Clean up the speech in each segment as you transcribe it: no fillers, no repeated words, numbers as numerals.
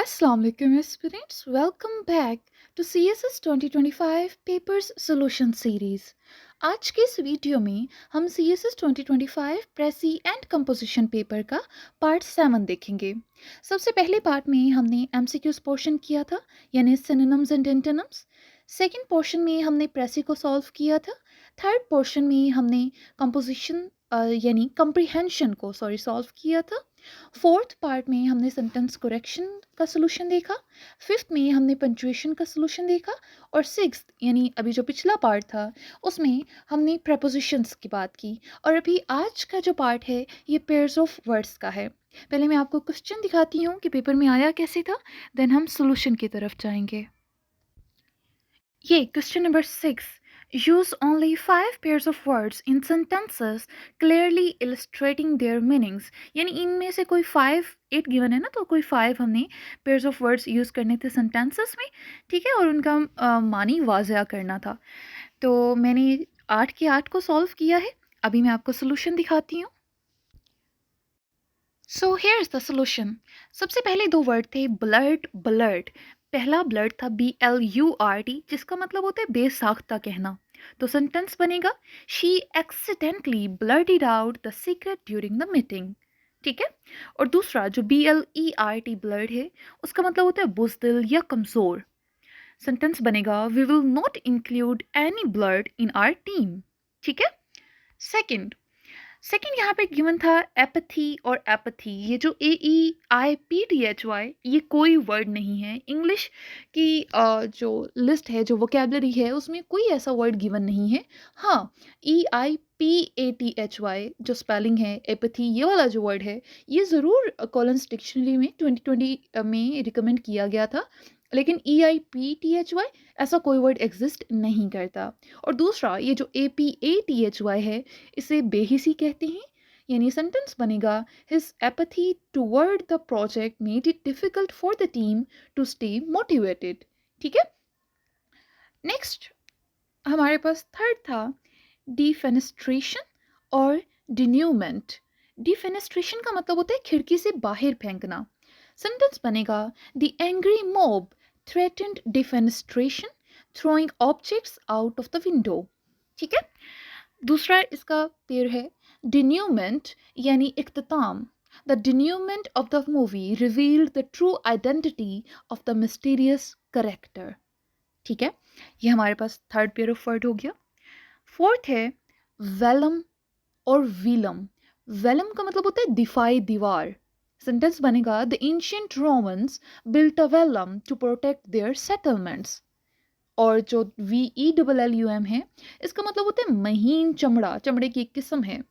Assalamu alaikum students, welcome back to CSS 2025 Papers Solution Series. आज के इस video में हम CSS 2025 प्रेसी एंड कंपोजिशन पेपर का पार्ट 7 देखेंगे। सबसे पहले पार्ट में हमने MCQs पोर्शन किया था, यानी synonyms and antonyms. Second portion में हमने प्रेसी को सॉल्व किया था। थर्ड पोर्शन में हमने कंपोजिशन यानी कंप्रीहेंशन को सॉल्व किया था। फोर्थ पार्ट में हमने सेंटेंस करेक्शन का सोल्यूशन देखा। फिफ्थ में हमने पंक्चुएशन का सोल्यूशन देखा। और सिक्स्थ यानी अभी जो पिछला पार्ट था उसमें हमने प्रपोजिशंस की बात की। और अभी आज का जो पार्ट है ये पेयर्स ऑफ वर्ड्स का है। पहले मैं आपको क्वेश्चन दिखाती हूँ कि पेपर में आया कैसे था, देन हम सोल्यूशन की तरफ जाएंगे। ये question number 6, use only 5 pairs of words in sentences clearly illustrating their meanings। यानी इनमें से कोई 8 गिवन है ना, तो कोई 5 हमने pairs of words यूज़ करने थे sentences में, ठीक है, और उनका मानी वाज़ह करना था। तो मैंने 8 के 8 को सॉल्व किया है। अभी मैं आपको सोल्यूशन दिखाती हूँ। So here is the solution. सबसे पहले दो वर्ड थे ब्लर्ट ब्लर्ट। पहला ब्लर्ट था BLURT, जिसका मतलब होता है बेसाख्ता कहना। तो सेंटेंस बनेगा she accidentally blurted out the secret during the meeting. ठीक है। और दूसरा जो BLERT ब्लर्ट है उसका मतलब होता है बुज़दिल या कमज़ोर। सेंटेंस बनेगा we will not include any blurt in our team. ठीक है। सेकंड यहाँ पे गिवन था एपथी और एपथी। ये जो AEIPTHY ये कोई वर्ड नहीं है। इंग्लिश की जो लिस्ट है, जो वोकेबलरी है, उसमें कोई ऐसा वर्ड गिवन नहीं है। हाँ, EIPATHY जो स्पेलिंग है एपथी, ये वाला जो वर्ड है ये ज़रूर कॉलिन्स डिक्शनरी में 2020 में रिकमेंड किया गया था, लेकिन EIPTHY ऐसा कोई वर्ड एग्जिस्ट नहीं करता। और दूसरा ये जो APATHY है इसे बेहिसी कहते हैं। यानी सेंटेंस बनेगा his apathy toward the project made it difficult for the team to stay motivated. ठीक है। नेक्स्ट हमारे पास थर्ड था डिफेनेस्ट्रेशन और डिन्यूमेंट। डिफेनेस्ट्रेशन का मतलब होता है खिड़की से बाहर फेंकना। सेंटेंस बनेगा the angry mob threatened defenestration throwing objects out of the window। ठीक है। दूसरा इसका पेयर है denouement यानी इख्तिताम। The denouement of the movie revealed the true identity of the mysterious character। ठीक है। ये हमारे पास थर्ड पेयर ऑफ वर्ड हो गया। फोर्थ है वेलम और वीलम। वेलम का मतलब होता है दिफाई दीवार। सेंटेंस बनेगा the ancient Romans built a vellum to protect their settlements. और जो VELLUM है इसका मतलब होता है महीन चमड़ा, चमड़े की एक किस्म है।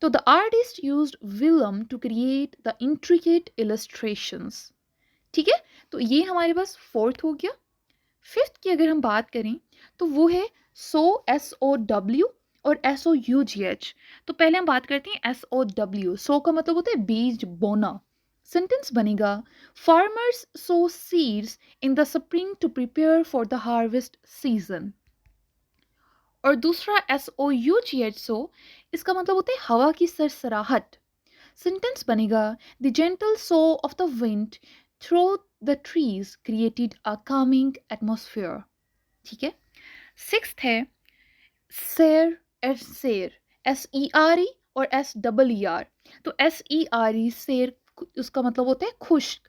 तो the artist used vellum to create the intricate illustrations. ठीक है। तो ये हमारे पास फोर्थ हो गया। फिफ्थ की अगर हम बात करें तो वो है SOW और SOUGH। तो पहले हम बात करते हैं SOW। सो का मतलब होता है बीज बोना। सेंटेंस बनेगा farmers sow seeds in the spring to prepare for the harvest season. और दूसरा SOUGH सो, इसका मतलब होता है हवा की सरसराहट। सेंटेंस बनेगा the gentle so of the wind through the trees created a Kameng atmosphere. ठीक है। सिक्स्थ है सेर एंड सेर, SERE और SEER। तो SERE सेर उसका मतलब होता है खुश्क।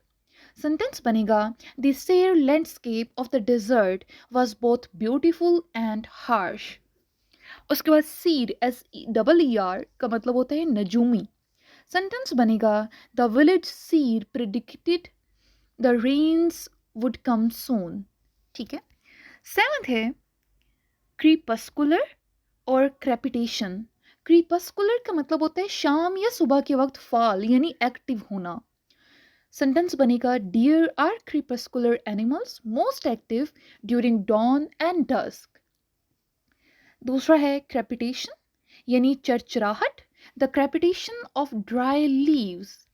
सेंटेंस बनेगा the sere landscape of the desert was both beautiful and harsh. उसके बाद सीर SEER का मतलब होता है नजूमी। सेंटेंस बनेगा the village seer predicted the rains would come soon. ठीक है। सेवंथ है क्रीपस्कुलर और क्रेपिटेशन। क्रीपस्कुलर का मतलब होता है शाम या सुबह के वक्त फाल यानी एक्टिव होना। सेंटेंस बनेगा deer are crepuscular animals most active during dawn and dusk. दूसरा है क्रेपिटेशन यानी चरचराहट, the crepitation of dry leaves.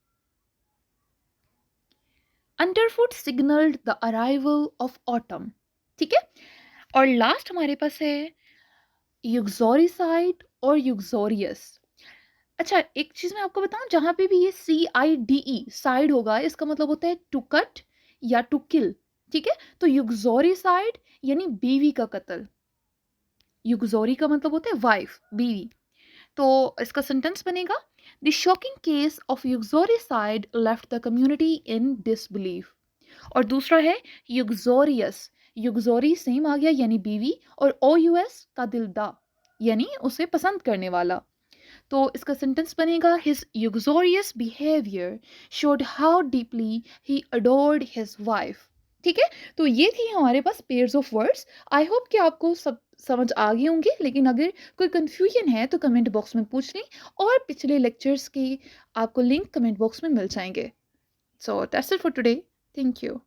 Underfoot signalled the arrival of autumn. ठीक है। और लास्ट हमारे पास है युक्सोरिसाइड और युक्सोरियस। अच्छा, एक चीज़ मैं आपको बताऊँ, जहाँ पे भी ये CIDE साइड होगा, इसका मतलब होता है टू कट या टू किल, ठीक है? तो युगज़ोरिसाइड यानी बीवी का कत्ल, युगज़ोरी का मतलब होता है वाइफ, बीवी। तो इसका सेंटेंस बनेगा, the shocking case of uxoricide left the community in disbelief. और दूसरा है युगज़ोरियस, युगज़ोरी सेम आ गया यानी बीवी, और OUS का दिलदा यानी उसे पसंद करने वाला। तो इसका सेंटेंस बनेगा, his uxorious behaviour showed how deeply he adored his wife. ठीक है, तो ये थी हमारे पास pairs of words. I hope कि आपको सब समझ आ गए होंगे, लेकिन अगर कोई कंफ्यूजन है तो कमेंट बॉक्स में पूछ लें, और पिछले लेक्चर्स के आपको लिंक कमेंट बॉक्स में मिल जाएंगे। So that's it for today. Thank you.